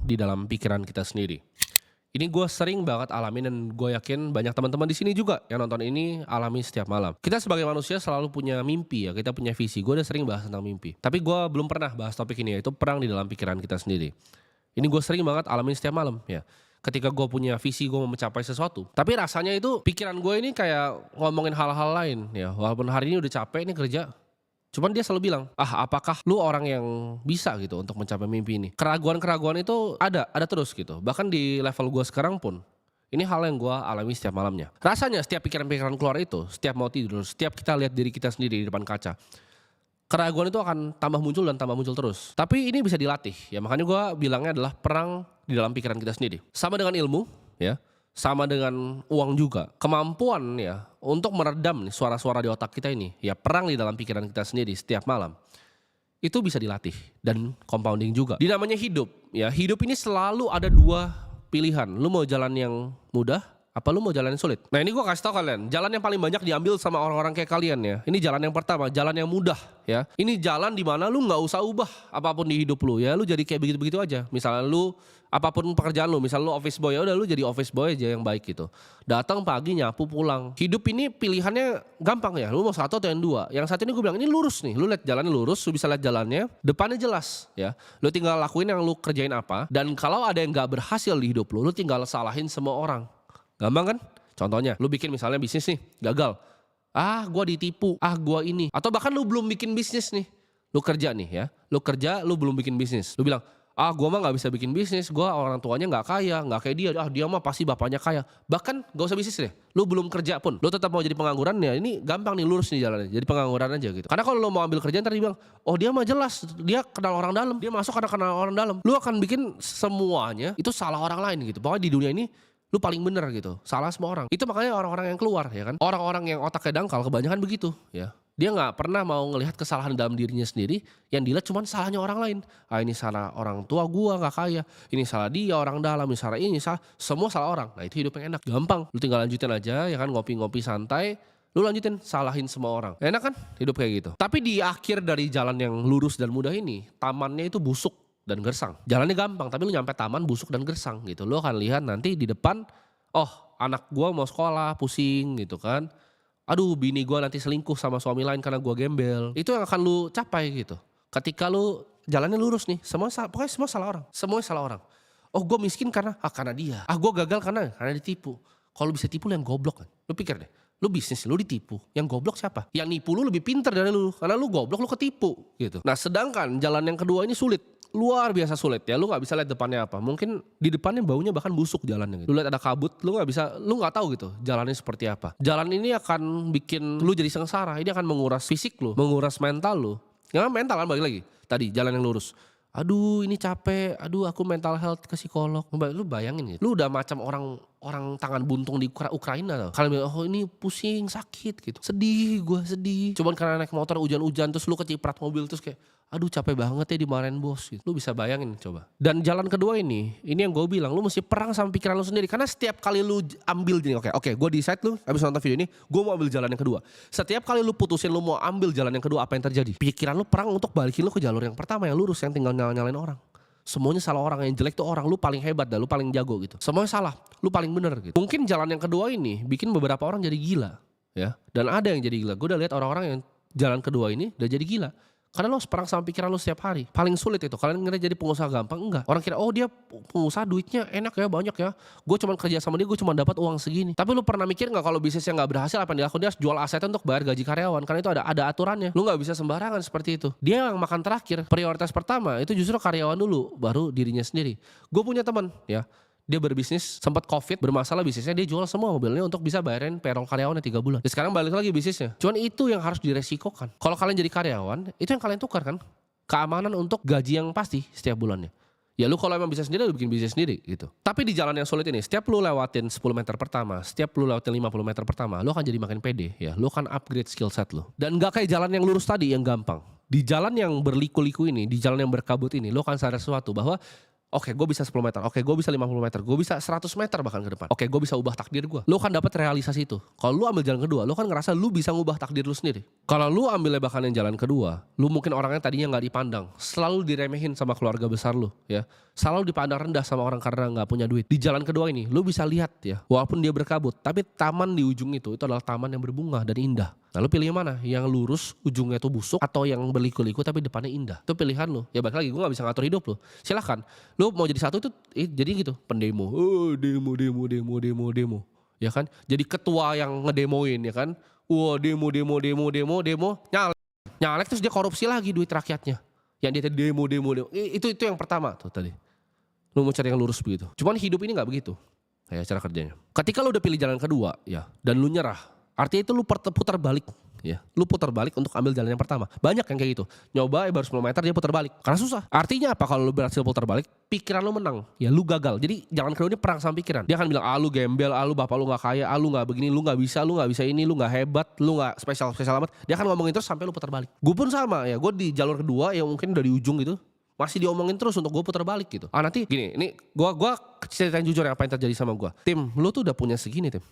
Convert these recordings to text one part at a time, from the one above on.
di dalam pikiran kita sendiri. Ini gue sering banget alamin dan gue yakin banyak teman-teman di sini juga yang nonton ini alami setiap malam. Kita sebagai manusia selalu punya mimpi ya, kita punya visi. Gue udah sering bahas tentang mimpi. Tapi gue belum pernah bahas topik ini, yaitu perang di dalam pikiran kita sendiri. Ini gue sering banget alamin setiap malam ya. Ketika gue punya visi, gue mau mencapai sesuatu. Tapi rasanya itu pikiran gue ini kayak ngomongin hal-hal lain ya. Walaupun hari ini udah capek nih kerja. Cuman dia selalu bilang, apakah lu orang yang bisa gitu untuk mencapai mimpi ini? Keraguan-keraguan itu ada terus gitu. Bahkan di level gue sekarang pun, ini hal yang gue alami setiap malamnya. Rasanya setiap pikiran-pikiran keluar itu, setiap mau tidur, setiap kita lihat diri kita sendiri di depan kaca, keraguan itu akan tambah muncul dan tambah muncul terus. Tapi ini bisa dilatih ya, makanya gue bilangnya adalah perang di dalam pikiran kita sendiri. Sama dengan ilmu ya, sama dengan uang juga. Kemampuan ya untuk meredam nih suara-suara di otak kita ini, ya perang di dalam pikiran kita sendiri setiap malam. Itu bisa dilatih dan compounding juga. Di namanya hidup, ya hidup ini selalu ada dua pilihan. Lu mau jalan yang mudah, apa lu mau jalan yang sulit? Nah ini gue kasih tau kalian, jalan yang paling banyak diambil sama orang-orang kayak kalian ya. Ini jalan yang pertama, jalan yang mudah ya. Ini jalan dimana lu gak usah ubah apapun di hidup lu ya. Lu jadi kayak begitu-begitu aja. Misalnya lu apapun pekerjaan lu, misal lu office boy, ya udah lu jadi office boy aja yang baik gitu. Datang pagi nyapu pulang. Hidup ini pilihannya gampang ya. Lu mau satu atau yang dua. Yang satu ini gue bilang ini lurus nih. Lu lihat jalannya lurus, lu bisa lihat jalannya, depannya jelas ya. Lu tinggal lakuin yang lu kerjain apa. Dan kalau ada yang gak berhasil di hidup lu tinggal salahin semua orang. Gampang kan? Contohnya, lu bikin misalnya bisnis nih, gagal. Gua ditipu, gua ini. Atau bahkan lu belum bikin bisnis nih. Lu kerja nih ya. Lu kerja, lu belum bikin bisnis. Lu bilang, gua mah gak bisa bikin bisnis, gua orang tuanya gak kaya, gak kayak dia. Dia mah pasti bapaknya kaya. Bahkan gak usah bisnis deh. Lu belum kerja pun, lu tetap mau jadi pengangguran ya. Ini gampang nih, lurus nih jalannya. Jadi pengangguran aja gitu. Karena kalau lu mau ambil kerjaan ntar dia bilang, dia mah jelas, dia kenal orang dalam. Dia masuk karena kenal orang dalam. Lu akan bikin semuanya itu salah orang lain gitu. Pokoknya di dunia ini lu paling bener gitu, salah semua orang. Itu makanya orang-orang yang keluar ya kan, orang-orang yang otaknya dangkal kebanyakan begitu ya. Dia nggak pernah mau ngelihat kesalahan dalam dirinya sendiri, yang dilihat cuma salahnya orang lain. Ini salah orang tua gua nggak kaya, ini salah dia orang dalam, ini salah, semua salah orang. Nah itu hidup yang enak, gampang. Lu tinggal lanjutin aja ya kan, ngopi-ngopi santai. Lu lanjutin, salahin semua orang. Enak kan hidup kayak gitu. Tapi di akhir dari jalan yang lurus dan mudah ini, tamannya itu busuk dan gersang. Jalannya gampang, tapi lu nyampe taman busuk dan gersang gitu. Lu akan lihat nanti di depan, anak gua mau sekolah pusing gitu kan. Aduh bini gua nanti selingkuh sama suami lain karena gua gembel. Itu yang akan lu capai gitu. Ketika lu jalannya lurus nih, pokoknya semua salah orang. Semuanya salah orang. Gua miskin karena dia. Gua gagal karena ditipu. Kalau bisa tipu lu yang goblok kan. Lu pikir deh. Lu bisnis, lu ditipu. Yang goblok siapa? Yang nipu lu lebih pintar dari lu. Karena lu goblok, lu ketipu gitu. Nah sedangkan jalan yang kedua ini sulit. Luar biasa sulit ya, lu gak bisa lihat depannya apa. Mungkin di depannya baunya bahkan busuk jalannya gitu. Lu lihat ada kabut, lu gak tahu gitu jalannya seperti apa. Jalan ini akan bikin lu jadi sengsara. Ini akan menguras fisik lu, menguras mental lu. Ya mental kan balik lagi. Tadi jalan yang lurus. Aduh ini capek, aku mental health ke psikolog. Lu bayangin gitu. Lu udah macam orang tangan buntung di Ukraina tau. Kalian bilang, ini pusing, sakit gitu. Sedih, gue sedih. Cuman karena naik motor hujan-hujan terus lu keciprat mobil terus kayak, aduh capek banget ya dimarahin bos gitu. Lu bisa bayangin coba. Dan jalan kedua ini yang gue bilang, lu mesti perang sama pikiran lu sendiri. Karena setiap kali lu ambil gini, oke, gue decide lu habis nonton video ini, gue mau ambil jalan yang kedua. Setiap kali lu putusin lu mau ambil jalan yang kedua, apa yang terjadi? Pikiran lu perang untuk balikin lu ke jalur yang pertama yang lurus, yang tinggal nyalain orang. Semuanya salah orang, yang jelek tuh orang, lu paling hebat dah, lu paling jago gitu. Semuanya salah, lu paling bener gitu. Mungkin jalan yang kedua ini bikin beberapa orang jadi gila ya. Dan ada yang jadi gila. Gue udah lihat orang-orang yang jalan kedua ini udah jadi gila. Karena lo harus perang sama pikiran lo setiap hari. Paling sulit itu. Kalian ngira jadi pengusaha gampang? Enggak. Orang kira dia pengusaha duitnya enak ya, banyak ya. Gue cuma kerja sama dia, gue cuma dapat uang segini. Tapi lo pernah mikir gak kalau bisnisnya gak berhasil, apa yang dilakukan? Dia harus jual asetnya untuk bayar gaji karyawan. Karena itu ada aturannya. Lo gak bisa sembarangan seperti itu. Dia yang makan terakhir. Prioritas pertama itu justru karyawan dulu, baru dirinya sendiri. Gue punya teman ya. Dia berbisnis, sempat covid, bermasalah bisnisnya, dia jual semua mobilnya untuk bisa bayarin payroll karyawannya 3 bulan. Dan sekarang balik lagi bisnisnya. Cuman itu yang harus diresikokan. Kalau kalian jadi karyawan, itu yang kalian tukar kan. Keamanan untuk gaji yang pasti setiap bulannya. Ya lu kalau emang bisa sendiri, lu bikin bisnis sendiri gitu. Tapi di jalan yang sulit ini, setiap lu lewatin 10 meter pertama, setiap lu lewatin 50 meter pertama, lu akan jadi makin pede ya. Lu akan upgrade skill set lu. Dan gak kayak jalan yang lurus tadi yang gampang. Di jalan yang berliku-liku ini, di jalan yang berkabut ini, lu akan sadar sesuatu bahwa Oke, gue bisa 10 meter. Oke, gue bisa 50 meter. Gue bisa 100 meter bahkan ke depan. Oke, gue bisa ubah takdir gue. Lu kan dapat realisasi itu. Kalau lu ambil jalan kedua, lu kan ngerasa lu bisa ngubah takdir lu sendiri. Kalau lu ambilnya bahkan yang jalan kedua, lu mungkin orangnya tadinya nggak dipandang, selalu diremehin sama keluarga besar lu, ya. Selalu dipandang rendah sama orang karena nggak punya duit. Di jalan kedua ini, lu bisa lihat ya, walaupun dia berkabut, tapi taman di ujung itu adalah taman yang berbunga dan indah. Nah, lu pilih yang mana? Yang lurus, ujungnya itu busuk, atau yang berliku-liku tapi depannya indah? Itu pilihan lu. Ya balik lagi, gue gak bisa ngatur hidup lu. Silahkan. Lu mau jadi satu itu, jadi gitu, pendemo. Oh, demo. Ya kan? Jadi ketua yang ngedemoin, ya kan? Wah, demo. Nyalek terus dia korupsi lagi duit rakyatnya. Yang dia demo. Itu yang pertama tuh tadi. Lu mau cari yang lurus begitu. Cuman hidup ini gak begitu. Kayak cara kerjanya. Ketika lu udah pilih jalan kedua, ya, dan lu nyerah. Artinya itu lu putar balik, ya. Lu putar balik untuk ambil jalan yang pertama. Banyak yang kayak gitu. Nyoba baru 10 meter dia putar balik. Karena susah. Artinya apa kalau lu berhasil putar balik? Pikiran lu menang. Ya lu gagal. Jadi jalan kedua ini perang sama pikiran. Dia akan bilang, lu gembel, lu bapak lu gak kaya, lu gak begini, lu gak bisa ini, lu gak hebat, lu gak spesial amat. Dia akan ngomongin terus sampai lu putar balik. Gue pun sama ya. Gue di jalur kedua yang mungkin udah di ujung gitu. Masih diomongin terus untuk gue putar balik gitu. Nanti gini, ini gue ceritain jujur yang apa yang terjadi sama gue. Tim, lu tuh udah punya segini, Tim.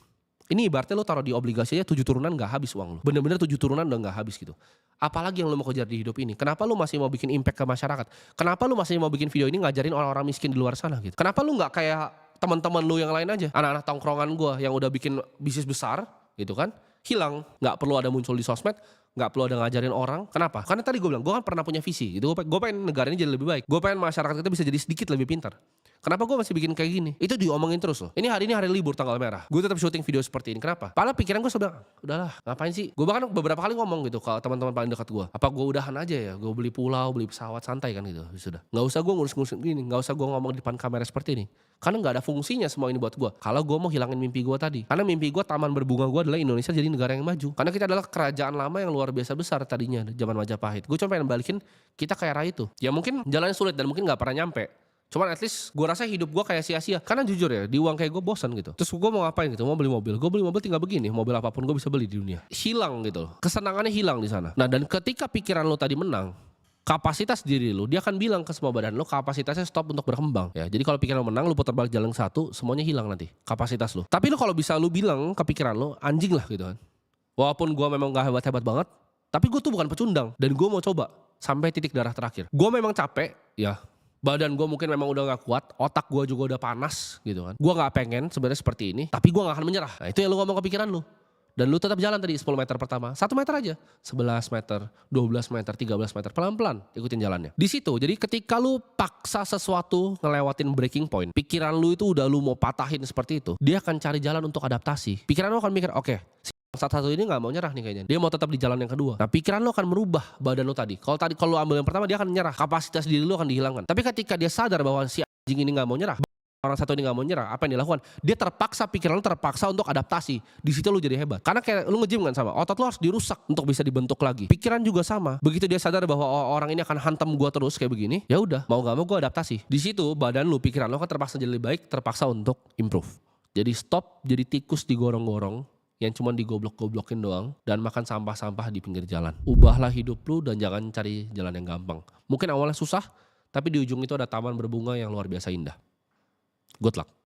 Ini ibaratnya lo taruh di obligasi aja 7 turunan gak habis uang lo. Bener-bener 7 turunan udah gak habis gitu. Apalagi yang lo mau kejar di hidup ini. Kenapa lo masih mau bikin impact ke masyarakat? Kenapa lo masih mau bikin video ini ngajarin orang-orang miskin di luar sana gitu? Kenapa lo gak kayak teman-teman lo yang lain aja? Anak-anak tongkrongan gue yang udah bikin bisnis besar gitu kan. Hilang. Gak perlu ada muncul di sosmed. Gak perlu ada ngajarin orang. Kenapa? Karena tadi gue bilang, gue kan pernah punya visi gitu. Gue pengen negara ini jadi lebih baik. Gue pengen masyarakat kita bisa jadi sedikit lebih pintar. Kenapa gue masih bikin kayak gini? Itu diomongin terus loh. Ini hari libur tanggal merah. Gue tetap syuting video seperti ini. Kenapa? Padahal pikiran gue sudah, udahlah ngapain sih? Gue bahkan beberapa kali ngomong gitu ke teman-teman paling dekat gue. Apa gue udahan aja ya? Gue beli pulau, beli pesawat santai kan gitu. Sudah. Gak usah gue ngurus-ngurus gini. Gak usah gue ngomong di depan kamera seperti ini. Karena gak ada fungsinya semua ini buat gue. Kalau gue mau hilangin mimpi gue tadi. Karena mimpi gue taman berbunga gue adalah Indonesia jadi negara yang maju. Karena kita adalah kerajaan lama yang luar biasa besar tadinya zaman Majapahit. Gue cuma pengen balikin kita ke era itu. Ya mungkin jalannya sulit dan mungkin gak pernah nyampe. Cuman at least gue rasa hidup gue kayak sia-sia. Karena jujur ya, di uang kayak gue bosan gitu. Terus gue mau ngapain gitu, mau beli mobil. Gue beli mobil tinggal begini, mobil apapun gue bisa beli di dunia. Hilang gitu, kesenangannya hilang di sana. Nah dan ketika pikiran lo tadi menang, kapasitas diri lo, dia akan bilang ke semua badan lo, kapasitasnya stop untuk berkembang. Ya, jadi kalau pikiran lo menang, lo putar balik jalan satu, semuanya hilang nanti, kapasitas lo. Tapi lo kalau bisa lo bilang ke pikiran lo, anjing lah gitu kan. Walaupun gue memang gak hebat-hebat banget, tapi gue tuh bukan pecundang. Dan gue mau coba sampai titik darah terakhir. Gue memang capek, ya. Badan gue mungkin memang udah gak kuat, otak gue juga udah panas gitu kan. Gue gak pengen sebenarnya seperti ini, tapi gue gak akan menyerah. Nah itu yang lu ngomong ke pikiran lu. Dan lu tetap jalan tadi 10 meter pertama, 1 meter aja. 11 meter, 12 meter, 13 meter, pelan-pelan ikutin jalannya. Di situ, jadi ketika lu paksa sesuatu ngelewatin breaking point, pikiran lu itu udah lu mau patahin seperti itu, dia akan cari jalan untuk adaptasi. Pikiran lu akan mikir, oke, satu ini gak mau nyerah nih kayaknya. Dia mau tetap di jalan yang kedua. Nah pikiran lo akan merubah badan lo tadi. Kalau lo ambil yang pertama dia akan nyerah. Kapasitas diri lo akan dihilangkan. Tapi ketika dia sadar bahwa si anjing ini gak mau nyerah, orang satu ini gak mau nyerah, apa yang dilakukan? Dia terpaksa, pikiran lo terpaksa untuk adaptasi. Di situ lo jadi hebat. Karena kayak lo nge-gym kan sama, otot lo harus dirusak untuk bisa dibentuk lagi. Pikiran juga sama. Begitu dia sadar bahwa orang ini akan hantam gua terus kayak begini, ya udah, mau gak mau gua adaptasi. Di situ badan lo, pikiran lo kan terpaksa jadi lebih baik, terpaksa untuk improve. Jadi stop jadi tikus digorong-gorong yang cuma digoblok-goblokin doang dan makan sampah-sampah di pinggir jalan. Ubahlah hidup lu dan jangan cari jalan yang gampang. Mungkin awalnya susah, tapi di ujung itu ada taman berbunga yang luar biasa indah. Good luck.